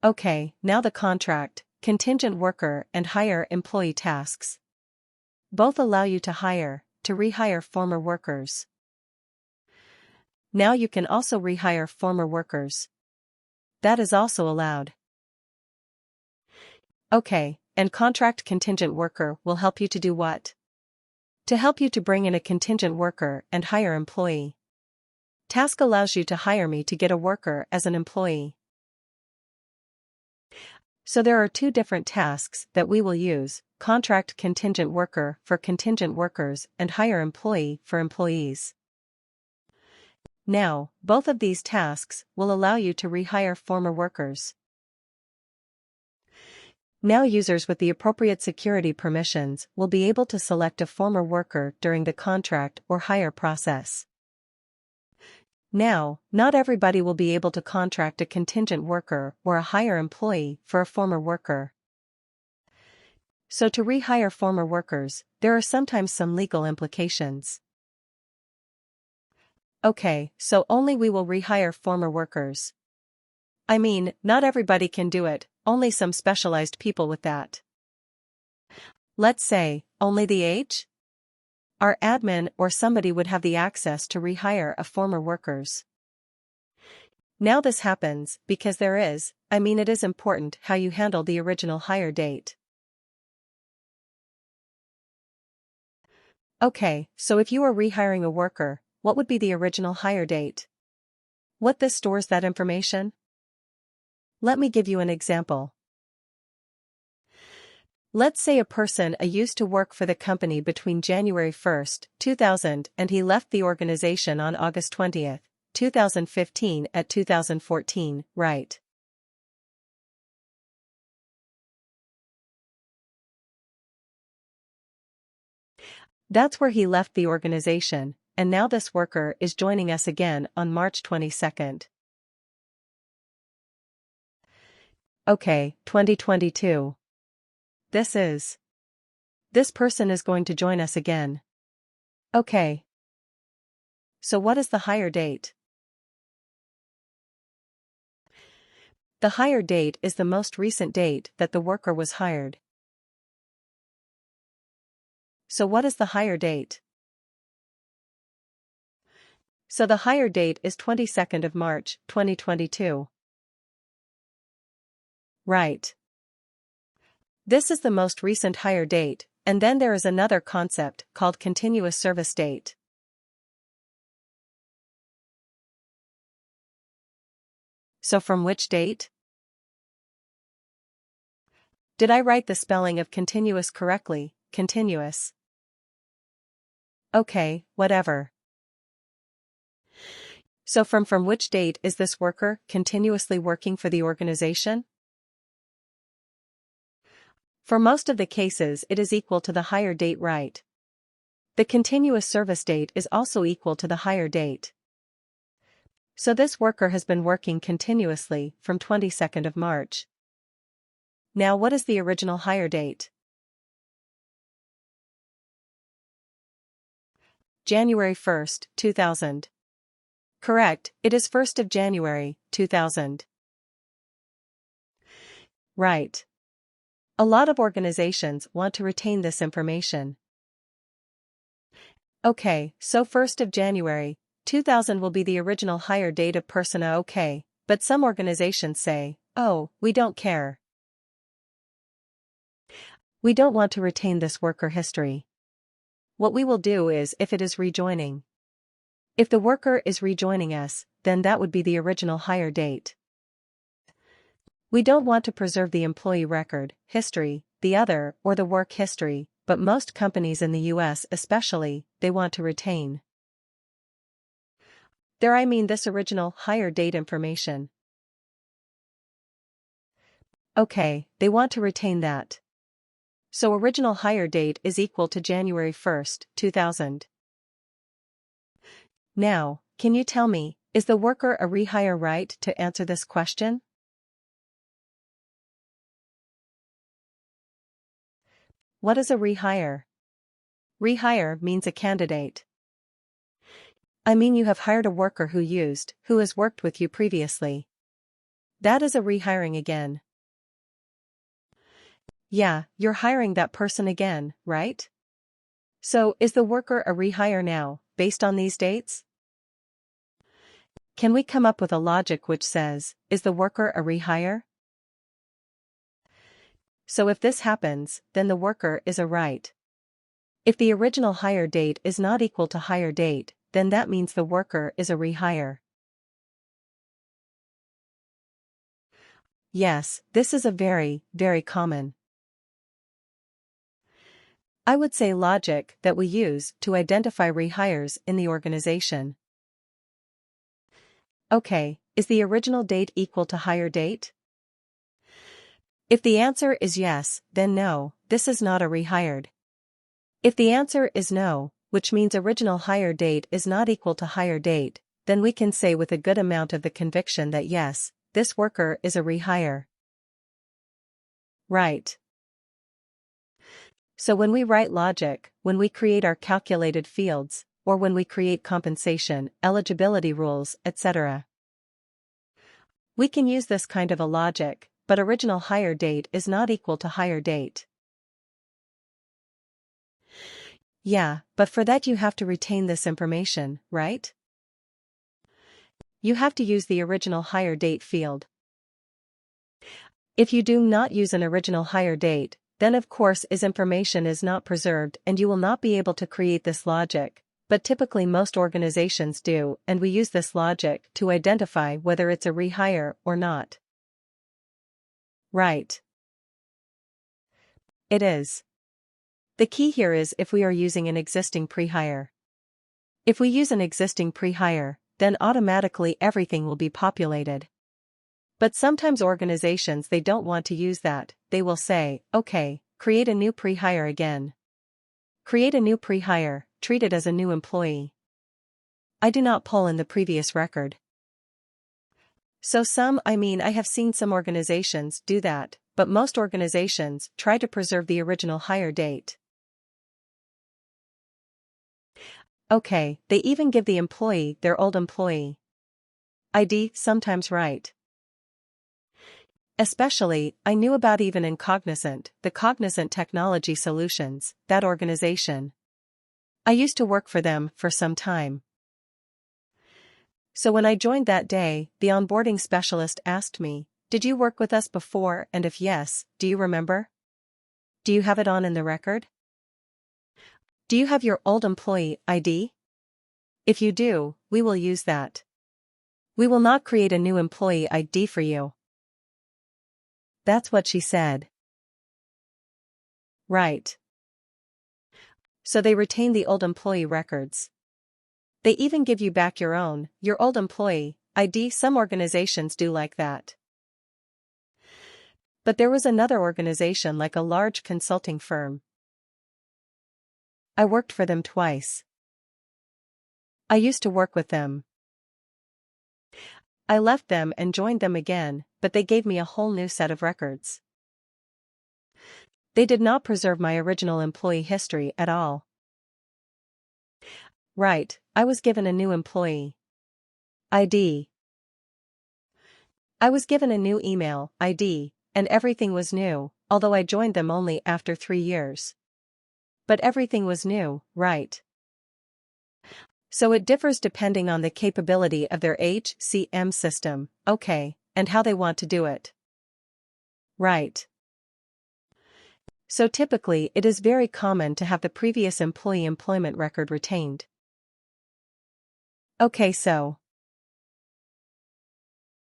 Okay, now the contract, contingent worker and hire employee tasks. Both allow you to rehire former workers. Now you can also rehire former workers. That is also allowed. Okay, and contract contingent worker will help you to do what? To help you to bring in a contingent worker and hire employee. Task allows you to hire me to get a worker as an employee. So there are two different tasks that we will use, contract contingent worker for contingent workers and hire employee for employees. Now, both of these tasks will allow you to rehire former workers. Now users with the appropriate security permissions will be able to select a former worker during the contract or hire process. Now, not everybody will be able to contract a contingent worker or a hire employee for a former worker. So to rehire former workers, there are sometimes some legal implications. Okay, so only we will rehire former workers. I mean, not everybody can do it, only some specialized people with that. Let's say, only the H? Our admin or somebody would have the access to rehire a former workers. Now this happens because it is important how you handle the original hire date. Okay, so if you are rehiring a worker, what would be the original hire date? What this stores that information? Let me give you an example. Let's say a person used to work for the company between January 1st, 2000 and he left the organization on August 20th, 2015 at 2014, right? That's where he left the organization, and now this worker is joining us again on March 22nd. Okay, 2022. This person is going to join us again. Okay. So what is the hire date? The hire date is the most recent date that the worker was hired. So what is the hire date? So the hire date is 22nd of March, 2022. Right. This is the most recent hire date, and then there is another concept called continuous service date. So from which date? Did I write the spelling of continuous correctly? Continuous. Okay, whatever. So from which date is this worker continuously working for the organization? For most of the cases it is equal to the hire date, right? The continuous service date is also equal to the hire date. So this worker has been working continuously from 22nd of March. Now what is the original hire date? January 1st, 2000. Correct, it is 1st of January, 2000. Right. A lot of organizations want to retain this information. Okay, so 1st of January, 2000 will be the original hire date of persona. Okay, but some organizations say, oh, we don't care. We don't want to retain this worker history. What we will do is if it is rejoining. If the worker is rejoining us, then that would be the original hire date. We don't want to preserve the employee record, history, or the work history, but most companies in the US especially, they want to retain. This original hire date information. Okay, they want to retain that. So original hire date is equal to January 1st, 2000. Now, can you tell me, is the worker a rehire, right, to answer this question? What is a rehire? Rehire means a candidate. You have hired a worker who has worked with you previously. That is a rehiring again. Yeah, you're hiring that person again, right? So, is the worker a rehire now, based on these dates? Can we come up with a logic which says, is the worker a rehire? So if this happens, then the worker is a right. If the original hire date is not equal to hire date, then that means the worker is a rehire. Yes, this is a very, very common, I would say, logic that we use to identify rehires in the organization. Okay, is the original date equal to hire date? If the answer is yes, then no, this is not a rehired. If the answer is no, which means original hire date is not equal to hire date, then we can say with a good amount of the conviction that yes, this worker is a rehire. Right. So when we write logic, when we create our calculated fields, or when we create compensation, eligibility rules, etc., we can use this kind of a logic, but original hire date is not equal to hire date. Yeah, but for that you have to retain this information, right? You have to use the original hire date field. If you do not use an original hire date, then of course this information is not preserved and you will not be able to create this logic, but typically most organizations do, and we use this logic to identify whether it's a rehire or not. Right. It is. The key here is if we are using an existing pre-hire. If we use an existing pre-hire, then automatically everything will be populated. But sometimes organizations they don't want to use that, they will say, okay, create a new pre-hire again. Create a new pre-hire, treat it as a new employee. I do not pull in the previous record. So I have seen some organizations do that, but most organizations try to preserve the original hire date. Okay, they even give the employee their old employee ID, sometimes right. Especially, I knew about even in Cognizant, the Cognizant Technology Solutions, that organization. I used to work for them for some time. So when I joined that day, the onboarding specialist asked me, did you work with us before, and if yes, do you remember? Do you have it on in the record? Do you have your old employee ID? If you do, we will use that. We will not create a new employee ID for you. That's what she said. Right. So they retain the old employee records. They even give you back your old employee ID. Some organizations do like that. But there was another organization like a large consulting firm. I worked for them twice. I used to work with them. I left them and joined them again, but they gave me a whole new set of records. They did not preserve my original employee history at all. Right, I was given a new employee ID. I was given a new email ID, and everything was new, although I joined them only after 3 years. But everything was new, right? So it differs depending on the capability of their HCM system, okay, and how they want to do it. Right. So typically it is very common to have the previous employee employment record retained. Okay, so